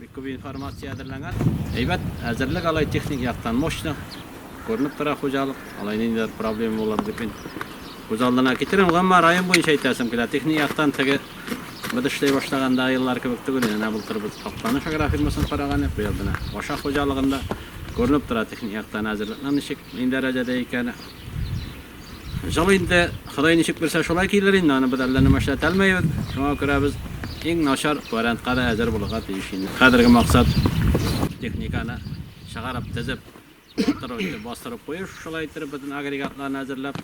bir köp informasiya äzirlengen. Eýbet, äzirlik alay teknik ýakdan moşna. Görünüp tura hojalyk, alay näder problem bolar diýip. Hojaldyna getiren gamma raýon boýunça aýtasym kela teknik ýakdan tege bu işleýe başlaganda ýyllar köpekde görýän, näme bultyr biz Paxtany şagara firmasyny karagany bu ýerden. Başak hojalygynda görünüp tura teknik ýakdan äzirlenen işik näme derejede ekeni. Jalynda Hudaý nişik bilse şolay kiýlerin, näme bedellerini maşat almaýar. Şoňa görä biz eng naşar variantlara äzir bolga diýişini. Häzirki maksat teknikany şagaryp tezip bastırıp koyuş, şolay tirip bütün agregatlarını äzirläp,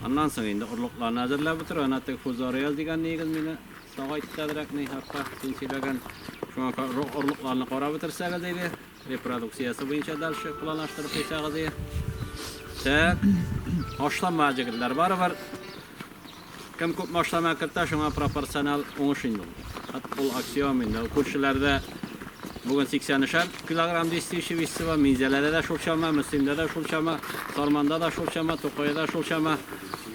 ondan soň indi urluklarını äzirläp bitir, ana tek fuzariyaz diýen negiz meni sagaýtdyrak ne hakka tinçilegen şoňa urluklarını garap bitirsäge diýdi. Reproduksiýasy boýunça dalşy planlaşdyryp ýesäge diýdi. Tak, hoşlanma jigitler bar. Kim köp hoşlanma kirtä şoňa proporsional oňuşyndy. Hat bul aksiýomynda kulşylerde bugün 80'şer kilogram destişi visi var. Mizelerde de şulçama, Müslim'de de şulçama, Sarman'da da şulçama, Tokoy'da da şulçama.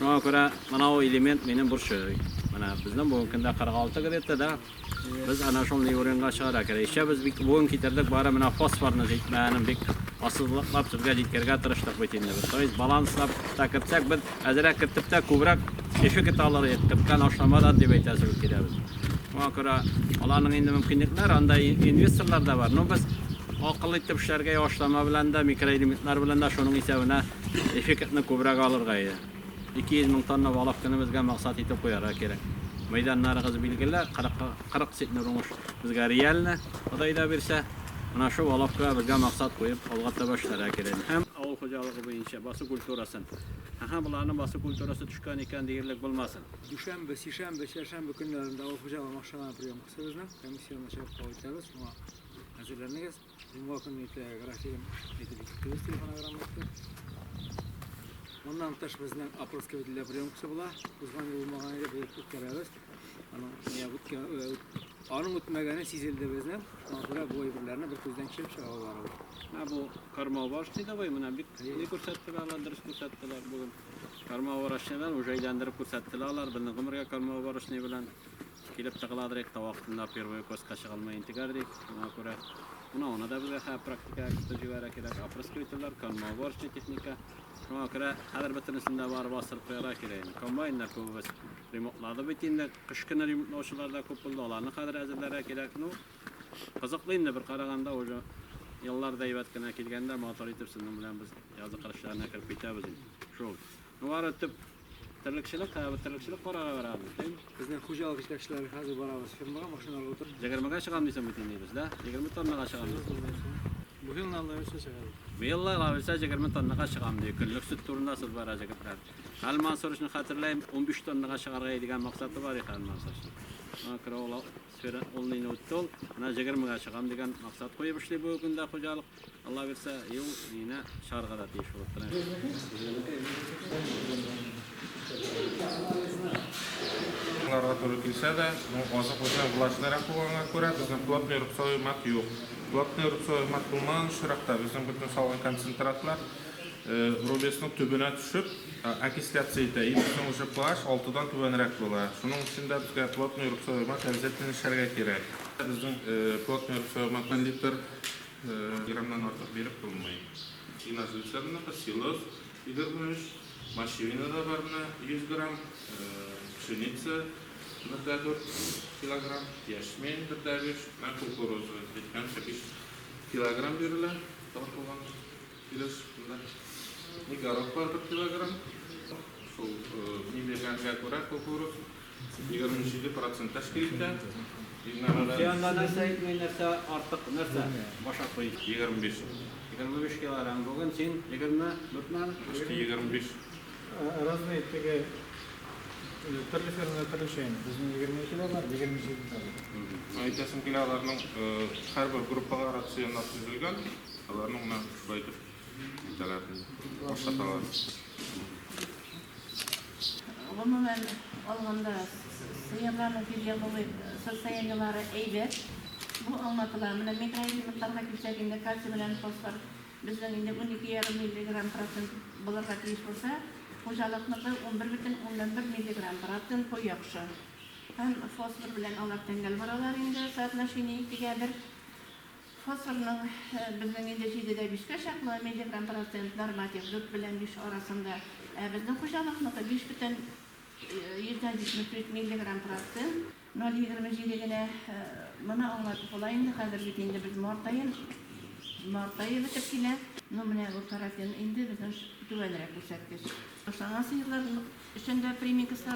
Ona göre mana o element benim burçu. Mana bizden bugünkünde 46 gredde de biz ana şonly ýörenge çygarak gerek. İşe biz bugün kiтердик bara mana fosforny jetmänim bek asyllyklap sizge jetkerge tyrışdyk betinde. Toýuz balanslap takyrsak bir äzerek kirtipde köbrak efekt alary etdirken hoşlamadan diýip aýtasy keräbis. Şoňa görä alanyň indi mümkinlikler anda investorlar da bar. No biz akylly etip işlerge ýaşlama bilen de mikroelementler bilen de şonuň hisabyna efektini köbrak alyrga. 200 000 tonna balaktyny bizge maksat etip goýarga kerek. Meydanlarygız bilgiler 40 setner oňuş bizge realny Hudaýda berse ana şu balakka bizge maksat goýup algatda başlara kerek. Hem awul hojalygy boýunça basy kulturasyny bularning basy kulturasy düşkän eken diýerlik bolmasyn. Düşänbe, sişänbe, çarşamba günlerinde awul hojalygy maşgala program kysabızna komissiýona çykyp goýýarys. Şoňa äzirlenýäs. Bu günlükde grafigim edip telefonogrammaty. Ondan taş bizden aproska edilýär program kysabla. Uzman bolmagan ýerde beýiklik keräbis. Ana ýa-da anyň ötmegeni sizildi bizden. Şoňa bu ýerlerine bir gözden geçirip çygalar. Ha bu karma başlyda boy mena bir ne görsətdiler, dürüst görsətdiler bugün. Karma waraşydan ujaýlandyryp görsətdiler. Bildiň gymyrga karma waraşny bilen kelip tagladyryk ta wagtynda perwe koska çygalmaýyn tigardyk. Şoňa görä ona da bir praktika tejrübe kerek. Aproska etdiler, karma waraşny teknika. Şoňa görä häzir bitirisinde bar basyryp goýara kerek. Kombaynlar köp remontlarda bitinde kışkyn remontlaşlarda köp boldy. Alany häzir äzirlere kerek. No gyzykly bir karaganda oja yıllarda eyvatkına kelgende motor itipsinden bilen biz yazı karışlarına kirip bitebiz. Şol. Nuwar ötüp tirlikçilik, tirlikçilik garaga barabız. Bizden hojalyk işlekçileri häzir barabız. Firmaga maşynalar otur. 20'ga çygan diýsem bitiniz da. 20 tonnaga çygan. Bu ýyllarda öse çygar. Bu ýyllar bilse 20 tonnaga çygan diýip günlük süt turunda syz barajaglar. Alman soruşyny hatırlaýym 15 tonnaga çygarga diýen maksady bar ýa Alman soruşy. Akra ola sfera olnyny ötdül. Ana 20'ga çygan diýen maksat goýup işli bu günde hojalyk Allah berse ýyl ýene şargada diýiş bolupdyr. Bunlara to'g'ri kelsa da, hozir qo'shgan влажныйroq bo'lganga ko'ra bizning плотный rubsowy mat yo'q. Плотный rubsowy mat bo'lmagan shuraqda bizning butun salg'in konsentratlar rubesning tubuna tushib, okисляция etadi. Bizning o'sha pH 6 dan tubanroq bo'ladi. Shuning uchun da bizga плотный rubsowy mat обязательно ishlashga kerak. Bizning плотный rubsowy matdan litr gramdan ortiq berib bo'lmaydi. Inazilsarni silos 20 Машинада барна 100 грамм, пшеница 1,4 килограмм, яшмень 1,5, на кукурузу 5 килограмм бериле. Тартылган килеш мында. Нигорок 1 килограмм. Шул миллиграммга күрә кукуруз 27% тәшкил итә. Янда нәрсә әйтмәй нәрсә артык нәрсә баша куй 25. 25 килограмм бүген син 20 бүтмән 25. Разные теге төрле фермалар төрлечәйни. Безнең 22 бар, 27 бар. Әйтәсем килә аларның һәр бер группага рационнар төзелгән. Аларның менә шулай дип итәләр. Башкаталар. Гомумән алганда сыйырларның состояниелары әйбәт. Бу аңлатыла. Менә микроэлементларга килсәк инде кальций белән фосфор безнең инде 12,5 миллиграмм процент булырга тиеш булса, hojalyknыкы 11,11 миллиграмм процент коякшы. Һәм фосфор белән алар тәңгәл баралар инде соотношение 2:1. Fosforның безнең инде 7,5 чаклы миллиграмм процент норматив 4 белән 5 арасында. Безнең хуҗалыкныкы 5,73 миллиграмм процент 0,27 генә моны аңлатып була инде хәзер бит инде без март айы бетеп килә. Ну менә бу тарафтан инде безнең түбәнрәк күрсәткеч. Ошаңа сыерлар өчен дә примикасы